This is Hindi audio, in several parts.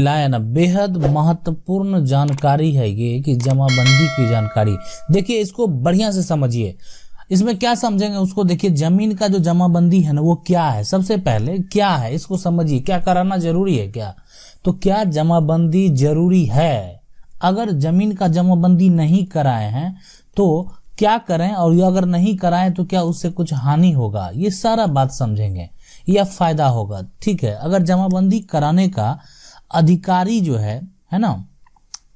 लाया ना, बेहद महत्वपूर्ण जानकारी है ये कि जमाबंदी की जानकारी। देखिए इसको बढ़िया से समझिए। इसमें क्या समझेंगे उसको देखिए। जमीन का जो जमाबंदी है ना वो क्या है, सबसे पहले क्या है इसको समझिए। क्या कराना जरूरी है क्या? तो क्या जमाबंदी जरूरी है? अगर जमीन का जमाबंदी नहीं कराए हैं तो क्या करें, और अगर नहीं कराएं तो क्या उससे कुछ हानि होगा, ये सारा बात समझेंगे या फायदा होगा। ठीक है, अगर जमाबंदी कराने का अधिकारी जो है ना,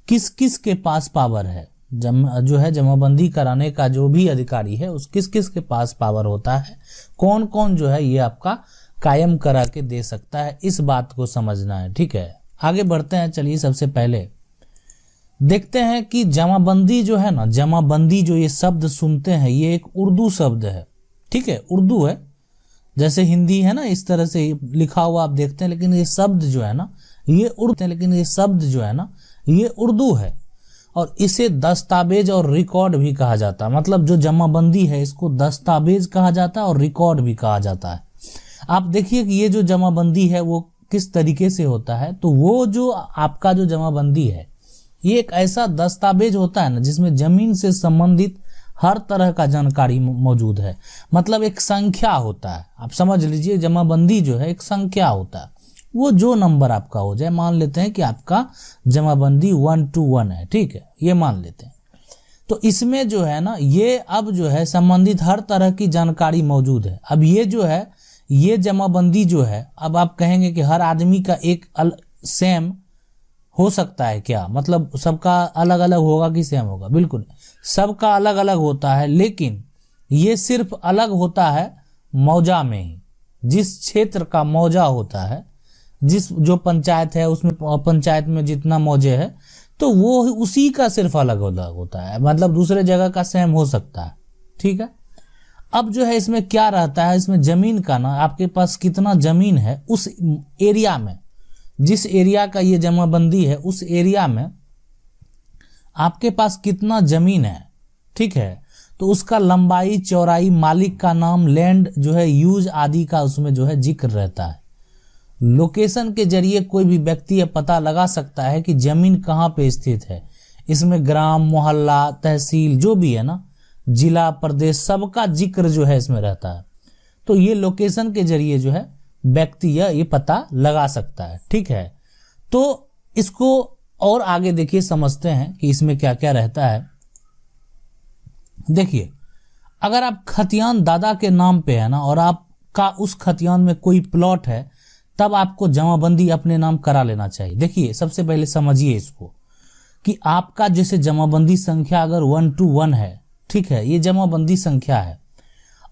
किस किस के पास पावर है, जो है जमाबंदी कराने का जो भी अधिकारी है उस किस किस के पास पावर होता है, कौन कौन जो है ये आपका कायम करा के दे सकता है, इस बात को समझना है। ठीक है, आगे बढ़ते हैं। चलिए सबसे पहले देखते हैं कि जमाबंदी जो है ना, जमाबंदी जो ये शब्द सुनते हैं ये एक उर्दू शब्द है। ठीक है, उर्दू है, जैसे हिंदी है ना इस तरह से लिखा हुआ आप देखते हैं, लेकिन ये शब्द जो है ना ये उर्दू है। और इसे दस्तावेज और रिकॉर्ड भी कहा जाता है। मतलब जो जमाबंदी है इसको दस्तावेज कहा जाता है और रिकॉर्ड भी कहा जाता है। आप देखिए कि ये जो जमाबंदी है वो किस तरीके से होता है। तो वो जो आपका जो जमाबंदी है ये एक ऐसा दस्तावेज होता है ना जिसमें जमीन से संबंधित हर तरह का जानकारी मौजूद है। मतलब एक संख्या होता है, आप समझ लीजिए जमाबंदी जो है एक संख्या होता है। वो जो नंबर आपका हो जाए, मान लेते हैं कि आपका जमाबंदी 121 है। ठीक है, ये मान लेते हैं। तो इसमें जो है ना ये अब जो है संबंधित हर तरह की जानकारी मौजूद है। अब ये जो है ये जमाबंदी जो है, अब आप कहेंगे कि हर आदमी का एक सेम हो सकता है क्या? मतलब सबका अलग अलग होगा कि सेम होगा? बिल्कुल सबका अलग अलग होता है, लेकिन ये सिर्फ अलग होता है मौजा में ही। जिस क्षेत्र का मौजा होता है, जिस जो पंचायत है उसमें पंचायत में जितना मौजे है तो वो उसी का सिर्फ अलग अलग होता है। मतलब दूसरे जगह का सेम हो सकता है। ठीक है, अब जो है इसमें क्या रहता है, इसमें जमीन का ना आपके पास कितना जमीन है उस एरिया में, जिस एरिया का ये जमाबंदी है उस एरिया में आपके पास कितना जमीन है। ठीक है, तो उसका लंबाई चौड़ाई, मालिक का नाम, लैंड जो है यूज आदि का उसमें जो है जिक्र रहता है। लोकेशन के जरिए कोई भी व्यक्ति यह पता लगा सकता है कि जमीन कहाँ पे स्थित है। इसमें ग्राम, मोहल्ला, तहसील जो भी है ना, जिला, प्रदेश, सबका जिक्र जो है इसमें रहता है। तो ये लोकेशन के जरिए जो है व्यक्ति ये पता लगा सकता है। ठीक है, तो इसको और आगे देखिए समझते हैं कि इसमें क्या क्या रहता है। देखिए अगर आप खतियान दादा के नाम पे है ना और आपका उस खतियान में कोई प्लॉट है तब आपको जमाबंदी अपने नाम करा लेना चाहिए। देखिए सबसे पहले समझिए इसको कि आपका जैसे जमाबंदी संख्या अगर 121 है, ठीक है, ये जमाबंदी संख्या है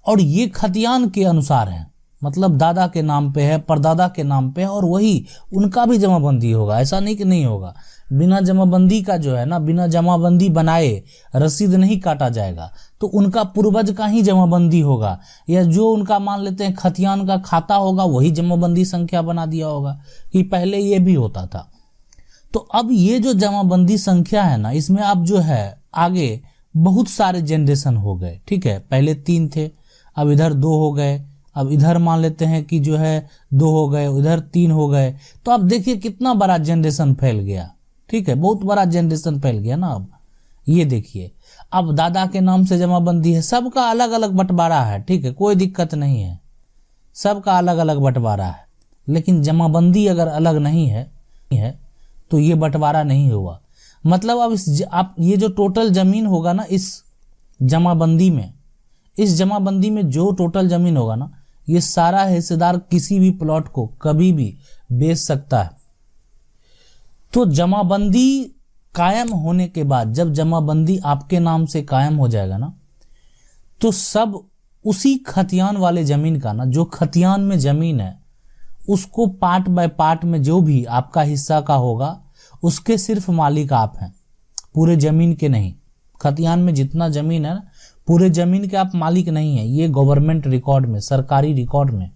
और ये खतियान के अनुसार है, मतलब दादा के नाम पे है, परदादा के नाम पे है, और वही उनका भी जमाबंदी होगा। ऐसा नहीं कि नहीं होगा। बिना जमाबंदी का जो है ना, बिना जमाबंदी बनाए रसीद नहीं काटा जाएगा। तो उनका पूर्वज का ही जमाबंदी होगा, या जो उनका मान लेते हैं खतियान का खाता होगा वही जमाबंदी संख्या बना दिया होगा कि पहले ये भी होता था। तो अब ये जो जमाबंदी संख्या है ना, इसमें अब जो है आगे बहुत सारे जनरेशन हो गए। ठीक है, पहले 3 थे, अब इधर 2 हो गए, अब इधर मान लेते हैं कि जो है 2 हो गए, उधर 3 हो गए। तो अब देखिए कितना बड़ा जनरेशन फैल गया। ठीक है, बहुत बड़ा जनरेशन फैल गया ना। अब ये देखिए, अब दादा के नाम से जमाबंदी है, सबका अलग अलग बंटवारा है। ठीक है, कोई दिक्कत नहीं है, सबका अलग अलग बंटवारा है। लेकिन जमाबंदी अगर अलग नहीं है तो ये बंटवारा नहीं हुआ। मतलब अब आप ये जो टोटल जमीन होगा ना इस जमाबंदी में जो टोटल जमीन होगा ना, ये सारा हिस्सेदार किसी भी प्लॉट को कभी भी बेच सकता है। तो जमाबंदी कायम होने के बाद, जब जमाबंदी आपके नाम से कायम हो जाएगा ना, तो सब उसी खतियान वाले जमीन का ना, जो खतियान में जमीन है उसको पार्ट बाय पार्ट में जो भी आपका हिस्सा का होगा उसके सिर्फ मालिक आप हैं, पूरे जमीन के नहीं। खतियान में जितना जमीन है ना, पूरे जमीन के आप मालिक नहीं है। ये गवर्नमेंट रिकॉर्ड में, सरकारी रिकॉर्ड में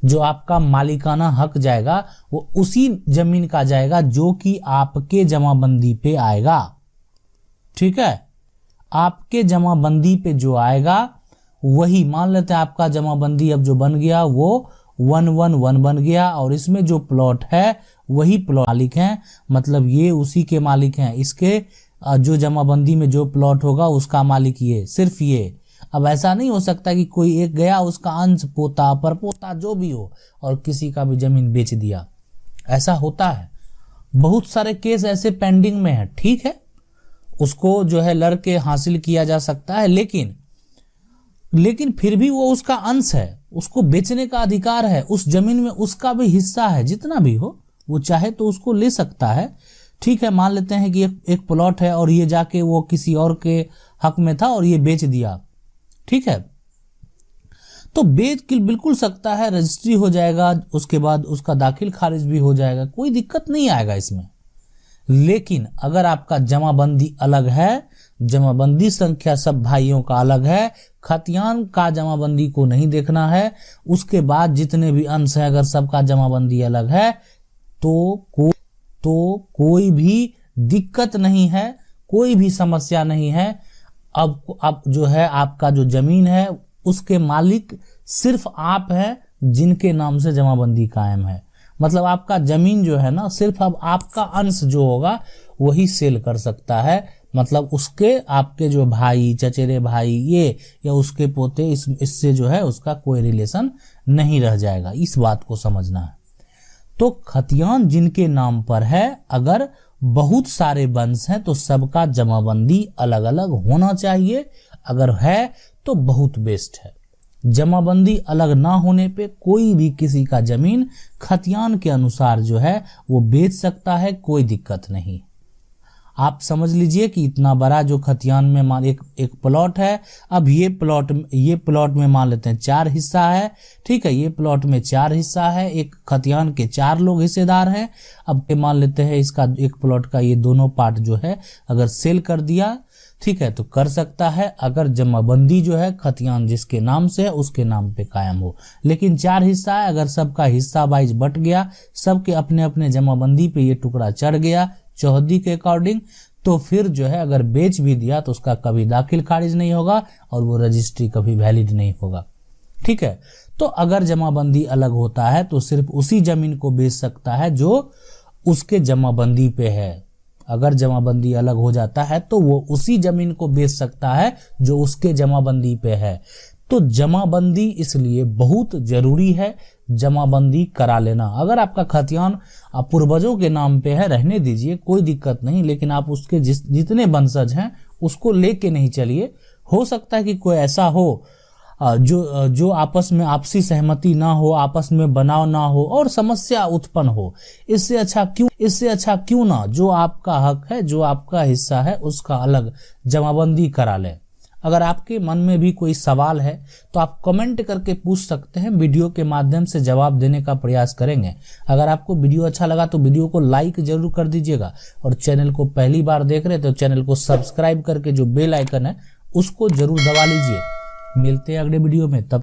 जो आपका मालिकाना हक जाएगा वो उसी जमीन का जाएगा जो कि आपके जमाबंदी पे आएगा। ठीक है, आपके जमाबंदी पे जो आएगा वही, मान लेते हैं आपका जमाबंदी अब जो बन गया वो 111 बन गया और इसमें जो प्लॉट है वही प्लॉट मालिक हैं, मतलब ये उसी के मालिक हैं। इसके जो जमाबंदी में जो प्लॉट होगा उसका मालिक ये, सिर्फ ये। अब ऐसा नहीं हो सकता कि कोई एक गया, उसका अंश, पोता, परपोता जो भी हो, और किसी का भी जमीन बेच दिया। ऐसा होता है, बहुत सारे केस ऐसे पेंडिंग में है। ठीक है, उसको जो है लड़के हासिल किया जा सकता है, लेकिन फिर भी वो उसका अंश है, उसको बेचने का अधिकार है, उस जमीन में उसका भी हिस्सा है, जितना भी हो वो चाहे तो उसको ले सकता है। ठीक है, मान लेते हैं कि एक प्लॉट है और ये जाके वो किसी और के हक में था और ये बेच दिया। ठीक है, तो बेच बिल्कुल सकता है, रजिस्ट्री हो जाएगा, उसके बाद उसका दाखिल खारिज भी हो जाएगा, कोई दिक्कत नहीं आएगा इसमें। लेकिन अगर आपका जमाबंदी अलग है, जमाबंदी संख्या सब भाइयों का अलग है, खतियान का जमाबंदी को नहीं देखना है, उसके बाद जितने भी अंश हैं अगर सबका जमाबंदी अलग है तो कोई भी दिक्कत नहीं है, कोई भी समस्या नहीं है। अब जो है आपका जो जमीन है उसके मालिक सिर्फ आप हैं, जिनके नाम से जमाबंदी कायम है। मतलब आपका जमीन जो है ना, सिर्फ अब आपका अंश जो होगा वही सेल कर सकता है। मतलब उसके आपके जो भाई, चचेरे भाई ये या उसके पोते, इससे जो है उसका कोई रिलेशन नहीं रह जाएगा। इस बात को समझना है। तो खतियान जिनके नाम पर है, अगर बहुत सारे वंश हैं तो सबका जमाबंदी अलग अलग होना चाहिए। अगर है तो बहुत बेस्ट है। जमाबंदी अलग ना होने पे कोई भी किसी का जमीन खतियान के अनुसार जो है वो बेच सकता है, कोई दिक्कत नहीं। आप समझ लीजिए कि इतना बड़ा जो खतियान में एक प्लॉट है। अब ये प्लॉट में मान लेते हैं 4 हिस्सा है। ठीक है, ये प्लॉट में 4 हिस्सा है, एक खतियान के 4 लोग हिस्सेदार हैं। अब मान लेते हैं इसका एक प्लॉट का ये दोनों पार्ट जो है अगर सेल कर दिया, ठीक है, तो कर सकता है, अगर जमाबंदी जो है खतियान जिसके नाम से है उसके नाम पे कायम हो। लेकिन 4 हिस्सा है, अगर सबका हिस्सा वाइज बट गया, सबके अपने अपने जमाबंदी पे ये टुकड़ा चढ़ गया चौहदी के अकॉर्डिंग, तो फिर जो है अगर बेच भी दिया तो उसका कभी दाखिल खारिज नहीं होगा और वो रजिस्ट्री कभी वैलिड नहीं होगा। ठीक है, तो अगर जमाबंदी अलग होता है तो सिर्फ उसी जमीन को बेच सकता है जो उसके जमाबंदी पे है। अगर जमाबंदी अलग हो जाता है तो वो उसी जमीन को बेच सकता है जो उसके जमाबंदी पे है। तो जमाबंदी इसलिए बहुत जरूरी है, जमाबंदी करा लेना। अगर आपका खतियान पूर्वजों के नाम पे है, रहने दीजिए, कोई दिक्कत नहीं, लेकिन आप उसके जितने वंशज हैं उसको लेके नहीं चलिए। हो सकता है कि कोई ऐसा हो जो आपस में आपसी सहमति ना हो, आपस में बनाव ना हो और समस्या उत्पन्न हो। इससे अच्छा क्यों ना जो आपका हक है, जो आपका हिस्सा है, उसका अलग जमाबंदी करा लें। अगर आपके मन में भी कोई सवाल है तो आप कमेंट करके पूछ सकते हैं, वीडियो के माध्यम से जवाब देने का प्रयास करेंगे। अगर आपको वीडियो अच्छा लगा तो वीडियो को लाइक जरूर कर दीजिएगा और चैनल को पहली बार देख रहे तो चैनल को सब्सक्राइब करके जो बेल आइकन है उसको जरूर दबा लीजिए। मिलते हैं अगले वीडियो में, तब